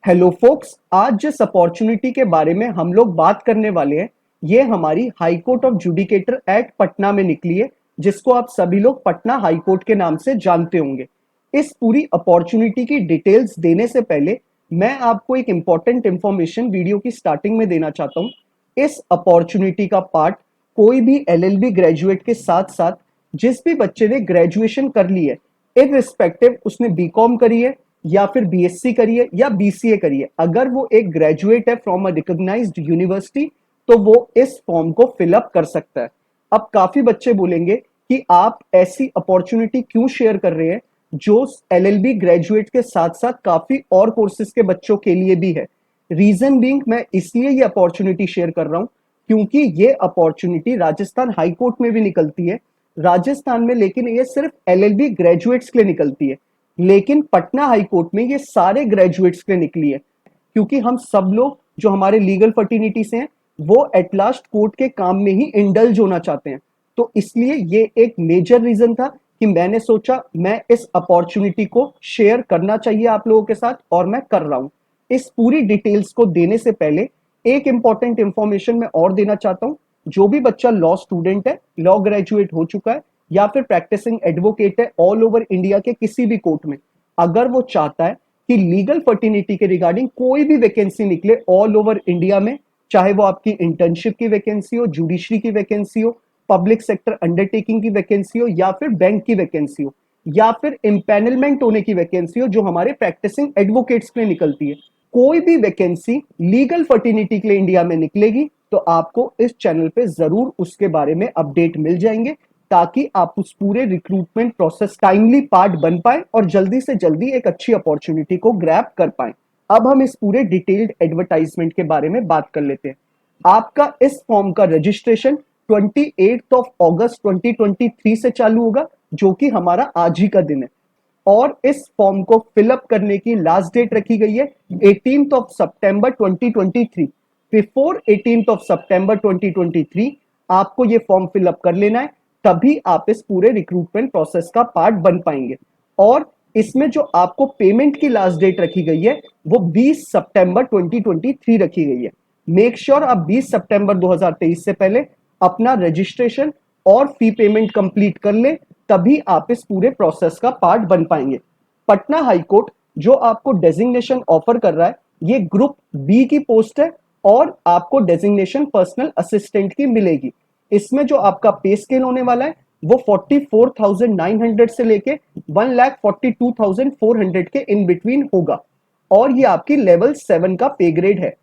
Hello focus, आज जिस opportunity के बारे में हम लोग बात करने वाले हैं, ये हमारी high court of judicature at Patna में निकली है, जिसको आप सभी लोग पटना हाई कोर्ट के नाम से जानते होंगे। इस पूरी अपॉर्चुनिटी की डिटेल्स देने से पहले मैं आपको एक इंपॉर्टेंट इंफॉर्मेशन वीडियो की स्टार्टिंग में देना चाहता हूँ। इस अपॉर्चुनिटी का पार्ट कोई भी एलएलबी ग्रेजुएट के साथ साथ जिस भी बच्चे ने ग्रेजुएशन कर ली है, इररिस्पेक्टिव उसने बीकॉम करी है या फिर बीएससी करी है या बीसीए करी है, अगर वो एक ग्रेजुएट है फ्रॉम अ रिकॉग्नाइज्ड यूनिवर्सिटी तो वो इस फॉर्म को फिलअप कर सकता है। अब काफी बच्चे बोलेंगे कि आप ऐसी अपॉर्चुनिटी क्यों शेयर कर रहे हैं जो एलएलबी ग्रेजुएट के साथ साथ काफी और कोर्सेज के बच्चों के लिए भी है। रीजन बीइंग मैं इसलिए ये अपॉर्चुनिटी शेयर कर रहा हूं क्योंकि ये अपॉर्चुनिटी राजस्थान हाई कोर्ट में भी निकलती है राजस्थान में, लेकिन ये सिर्फ एलएलबी ग्रेजुएट्स के लिए निकलती है। लेकिन पटना हाई कोर्ट में ये सारे ग्रेजुएट्स के लिए निकली है क्योंकि हम सब लोग जो हमारे लीगल फर्टिनिटी से हैं वो एट लास्ट कोर्ट के काम में ही इंडल्ज होना चाहते हैं। तो इसलिए ये एक मेजर रीजन था कि मैंने सोचा मैं इस अपॉर्चुनिटी को शेयर करना चाहिए आप लोगों के साथ, और मैं कर रहा हूं। इस पूरी डिटेल्स को देने से पहले एक इंपॉर्टेंट इंफॉर्मेशन मैं और देना चाहता हूं। जो भी बच्चा लॉ स्टूडेंट है, लॉ ग्रेजुएट हो चुका है या फिर प्रैक्टिसिंग एडवोकेट है ऑल ओवर इंडिया के किसी भी कोर्ट में, अगर वो चाहता है कि लीगल फर्टिनिटी के रिगार्डिंग कोई भी वैकेंसी निकले ऑल ओवर इंडिया में, चाहे वो आपकी इंटर्नशिप की वैकेंसी हो, जुडिशरी की वैकेंसी हो, पब्लिक सेक्टर अंडरटेकिंग की वैकेंसी हो या फिर बैंक की वैकेंसी हो या फिर इम्पैनलमेंट होने की वैकेंसी हो जो हमारे प्रैक्टिसिंग एडवोकेट्स के लिए निकलती है, कोई भी वैकेंसी लीगल फर्टिनिटी के लिए इंडिया में निकलेगी तो आपको इस चैनल पे जरूर उसके बारे में अपडेट मिल जाएंगे, ताकि आप उस पूरे रिक्रूटमेंट प्रोसेस टाइमली पार्ट बन पाए और जल्दी से जल्दी एक अच्छी अपॉर्चुनिटी को ग्रैब कर पाए। अब हम इस पूरे डिटेल्ड एडवर्टाइजमेंट के बारे में बात कर लेते हैं। आपका इस फॉर्म का रजिस्ट्रेशन 28 ऑफ अगस्त 2023 से चालू होगा, जो कि हमारा आज ही का दिन है। और इस फॉर्म को फिलअप करने की लास्ट डेट रखी गई है 18th ऑफ सितंबर 2023। बिफोर 18th ऑफ सितंबर 2023 आपको ये फॉर्म फिलअप कर लेना है, तभी आप इस पूरे रिक्रूटमेंट प्रोसेस का पार्ट बन पाएंगे। और इसमें जो आपको पेमेंट की लास्ट डेट रखी गई है वो 20 सितंबर 2023 रखी गई है। मेक श्योर आप 20 सितंबर 2023 से पहले अपना रजिस्ट्रेशन और फी पेमेंट कंप्लीट कर ले, तभी आप इस पूरे प्रोसेस का पार्ट बन पाएंगे। पटना हाई कोर्ट जो आपको डेजिग्नेशन ऑफर कर रहा है ये ग्रुप बी की पोस्ट है और आपको डेजिग्नेशन पर्सनल असिस्टेंट की मिलेगी। इसमें जो आपका पे स्केल होने वाला है वो 44,900 से लेके 1,42,400 के इन बिटवीन होगा, और ये आपकी लेवल 7 का पे ग्रेड है।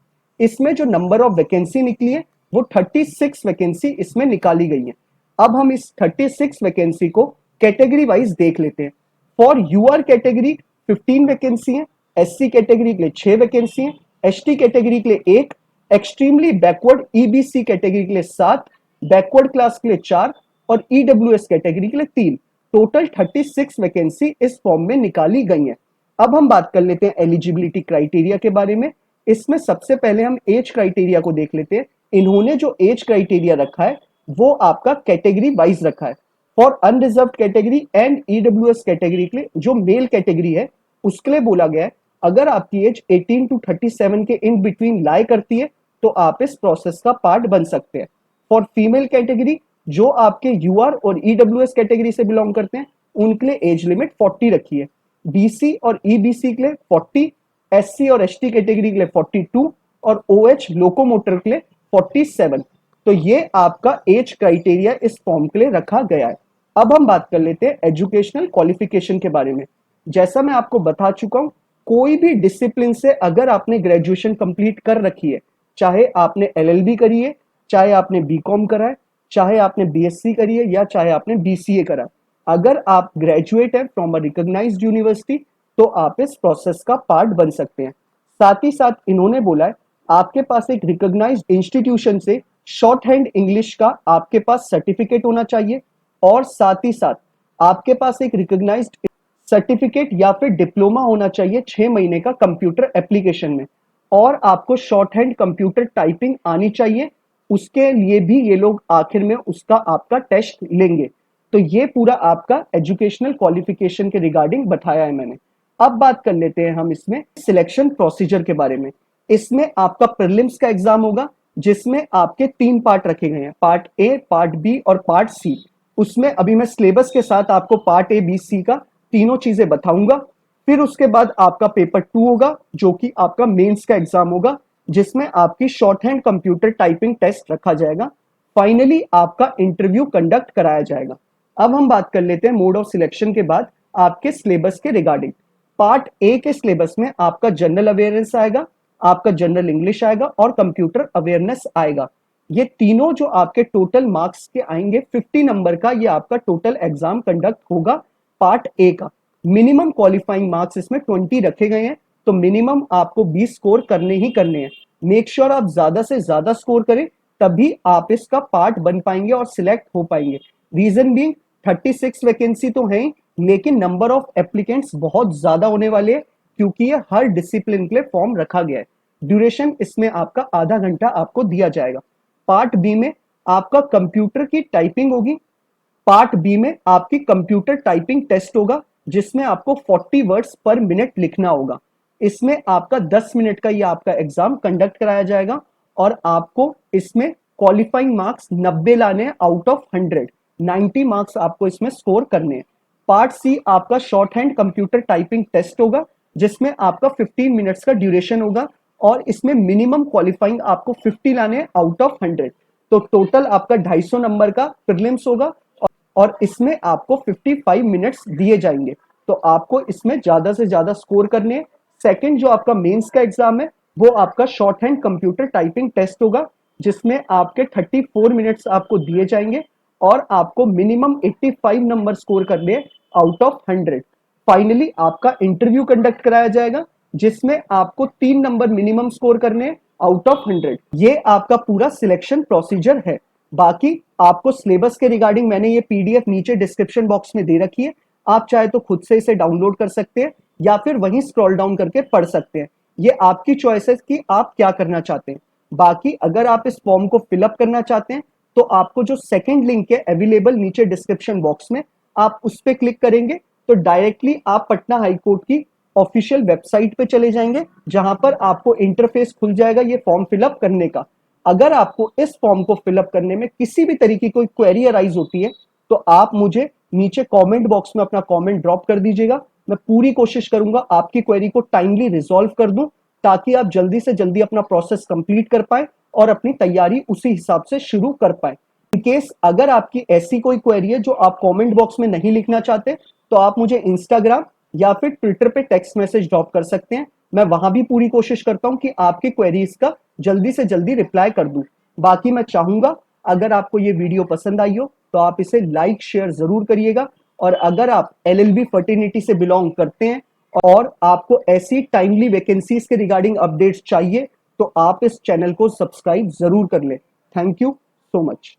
इसमें जो नंबर ऑफ वैकेंसी निकली है वो 36 वैकेंसी इसमें निकाली गई है। अब हम इस 36 वैकेंसी को कैटेगरी वाइज देख लेते हैं। फॉर यूआर कैटेगरी 15 वैकेंसी है, एससी कैटेगरी के लिए 6 वैकेंसी है, एसटी कैटेगरी के लिए 1, एक्सट्रीमली बैकवर्ड ईबीसी कैटेगरी के लिए 7, बैकवर्ड क्लास के लिए 4 और ईडब्ल्यूएस कैटेगरी के लिए 3। टोटल 36 वैकेंसी इस फॉर्म में निकाली गई है। अब हम बात कर लेते हैं एलिजिबिलिटी क्राइटेरिया के बारे में। इसमें सबसे पहले हम एज क्राइटेरिया को देख लेते हैं। इन्होंने जो एज क्राइटेरिया रखा है वो आपका कैटेगरी वाइज रखा है। For unreserved category and EWS category के लिए जो मेल कैटेगरी है उसके लिए बोला गया है अगर आपकी एज 18 टू 37 के इन बिटवीन लाई करती है तो आप इस प्रोसेस का पार्ट बन सकते हैं। फॉर फीमेल कैटेगरी जो आपके यूआर और ईडब्ल्यूएस कैटेगरी से बिलोंग करते हैं उनके लिए एज लिमिट 40 रखी है। बीसी और ईबीसी के लिए 40, एससी और एसटी कैटेगरी के लिए 42 और ओएच लोकोमोटर के लिए 47। तो ये आपका एज क्राइटेरिया इस फॉर्म के लिए रखा गया है। अब हम बात कर लेते हैं एजुकेशनल क्वालिफिकेशन के बारे में। जैसा मैं आपको बता चुका हूं, कोई भी डिसिप्लिन से अगर आपने ग्रेजुएशन कंप्लीट कर रखी है, चाहे आपने एलएलबी करी है, चाहे आपने बीकॉम करा है, चाहे आपने बीएससी करी है या चाहे आपने बीसीए करा है, अगर आप ग्रेजुएट हैं फ्रॉम अ रिकॉग्नाइज्ड यूनिवर्सिटी तो आप इस प्रोसेस का पार्ट बन सकते हैं। साथ ही साथ इन्होंने बोला है आपके पास एक रिकॉग्नाइज्ड इंस्टीट्यूशन से शॉर्ट हैंड इंग्लिश का आपके पास सर्टिफिकेट होना चाहिए, और साथ ही साथ आपके पास एक रिकॉग्नाइज्ड सर्टिफिकेट या फिर डिप्लोमा होना चाहिए 6 महीने का कंप्यूटर एप्लीकेशन में, और आपको शॉर्ट हैंड कंप्यूटर टाइपिंग आनी चाहिए। उसके लिए भी ये लोग आखिर में उसका आपका टेस्ट लेंगे। तो ये पूरा आपका एजुकेशनल क्वालिफिकेशन के रिगार्डिंग बताया है मैंने। अब बात कर लेते हैं हम इसमें सिलेक्शन प्रोसीजर के बारे में। इसमें आपका प्रीलिम्स का एग्जाम होगा, जिसमें आपके 3 पार्ट रखे गए हैं, पार्ट ए, पार्ट बी और पार्ट सी। उसमें अभी मैं सिलेबस के साथ आपको पार्ट ए, बी, सी का तीनों चीजें बताऊंगा। फिर उसके बाद आपका पेपर 2 होगा, जो कि आपका मेंस का एग्जाम होगा, जिसमें आपकी short hand computer typing test रखा जाएगा। फाइनली आपका इंटरव्यू कंडक्ट कराया जाएगा। अब हम बात कर लेते हैं मोड ऑफ सिलेक्शन के बाद आपके सिलेबस के रिगार्डिंग। पार्ट ए के सिलेबस में आपका जनरल अवेयरनेस आएगा, आपका जनरल इंग्लिश आएगा और कंप्यूटर अवेयरनेस आएगा। ये तीनों जो आपके टोटल मार्क्स के आएंगे 50 नंबर का, ये आपका टोटल एग्जाम कंडक्ट होगा पार्ट ए का। मिनिमम क्वालिफाइंग मार्क्स इसमें 20 रखे गए हैं, तो मिनिमम आपको 20 स्कोर करने ही करने हैं। मेक श्योर आप ज्यादा से ज्यादा स्कोर करें, तभी आप इसका पार्ट बन पाएंगे और सिलेक्ट हो पाएंगे। रीजन बीइंग 36 वैकेंसी तो है, लेकिन नंबर ऑफ एप्लीकेंट्स बहुत ज्यादा होने वाले हैं, क्योंकि ये हर डिसिप्लिन के लिए फॉर्म रखा गया है। ड्यूरेशन इसमें आपका आधा घंटा आपको दिया जाएगा। पार्ट बी में आपका कंप्यूटर की टाइपिंग होगी। पार्ट बी में आपकी कंप्यूटर टाइपिंग टेस्ट होगा, जिसमें आपको 40 वर्ड्स पर मिनट लिखना होगा। इसमें आपका 10 मिनट का ये आपका एग्जाम कंडक्ट कराया जाएगा और आपको इसमें क्वालिफाइंग मार्क्स 90 लाने हैं आउट ऑफ 100। 90 मार्क्स आपको इसमें स्कोर करने हैं। पार्ट सी आपका short hand computer typing test होगा, जिसमें आपका 15 मिनट्स का ड्यूरेशन होगा और इसमें मिनिमम क्वालिफाइंग आपको 50 लाने हैं आउट ऑफ 100। तो टोटल आपका 250 नंबर का प्रीलिम्स होगा और इसमें आपको 55 मिनट्स दिए जाएंगे। तो आपको इसमें ज्यादा से ज्यादा स्कोर करने हैं। सेकंड जो आपका मेंस का एग्जाम है, वो आपका short hand computer typing test होगा, जिसमें आपके 34 मिनट्स आपको दिए जाएंगे और आपको मिनिमम 85 नंबर स्कोर करने हैं आउट ऑफ 100। फाइनली आपका इंटरव्यू कंडक्ट कराया जाएगा, जिसमें आपको 3 नंबर मिनिमम स्कोर करने हैं आउट ऑफ 100। ये आपका पूरा सिलेक्शन प्रोसीजर है। बाकी आपको सिलेबस के रिगार्डिंग मैंने ये पीडीएफ नीचे डिस्क्रिप्शन बॉक्स में दे रखी है। आप चाहे तो खुद से इसे डाउनलोड कर सकते हैं या फिर वहीं स्क्रॉल डाउन करके पढ़ सकते हैं। ये आपकी चॉइस है कि आप क्या करना चाहते हैं। बाकी अगर आप इस फॉर्म को फिलअप करना चाहते हैं, तो आपको जो सेकंड लिंक है अवेलेबल नीचे डिस्क्रिप्शन बॉक्स में, आप उस पर क्लिक करेंगे तो डायरेक्टली आप पटना हाईकोर्ट की ऑफिशियल वेबसाइट पे चले जाएंगे, जहां पर आपको इंटरफेस खुल जाएगा ये फॉर्म फिलअप करने का। अगर आपको इस फॉर्म को फिलअप करने में किसी भी तरीके की कोई क्वेरी अराइज होती है, तो आप मुझे नीचे कमेंट बॉक्स में अपना कमेंट ड्रॉप कर दीजिएगा। मैं पूरी कोशिश करूंगा आपकी क्वेरी को टाइमली रिजॉल्व कर दूं, ताकि आप जल्दी से जल्दी अपना प्रोसेस कंप्लीट कर पाए और अपनी तैयारी उसी हिसाब से शुरू कर पाए। इन केस अगर आपकी ऐसी कोई क्वेरी है जो आप कमेंट बॉक्स में नहीं लिखना चाहते, तो आप मुझे इंस्टाग्राम या फिर ट्विटर पे टेक्स्ट मैसेज ड्रॉप कर सकते हैं। मैं वहां भी पूरी कोशिश करता हूं कि आपकी क्वेरीज का जल्दी से जल्दी रिप्लाई कर दूं। बाकी मैं चाहूंगा अगर आपको ये वीडियो पसंद आई हो, तो आप इसे लाइक शेयर जरूर करिएगा। और अगर आप एलएलबी फर्टिनिटी से बिलोंग करते हैं और आपको ऐसी टाइमली वैकेंसीज के रिगार्डिंग अपडेट्स चाहिए, तो आप इस चैनल को सब्सक्राइब जरूर कर लें। Thank you so much.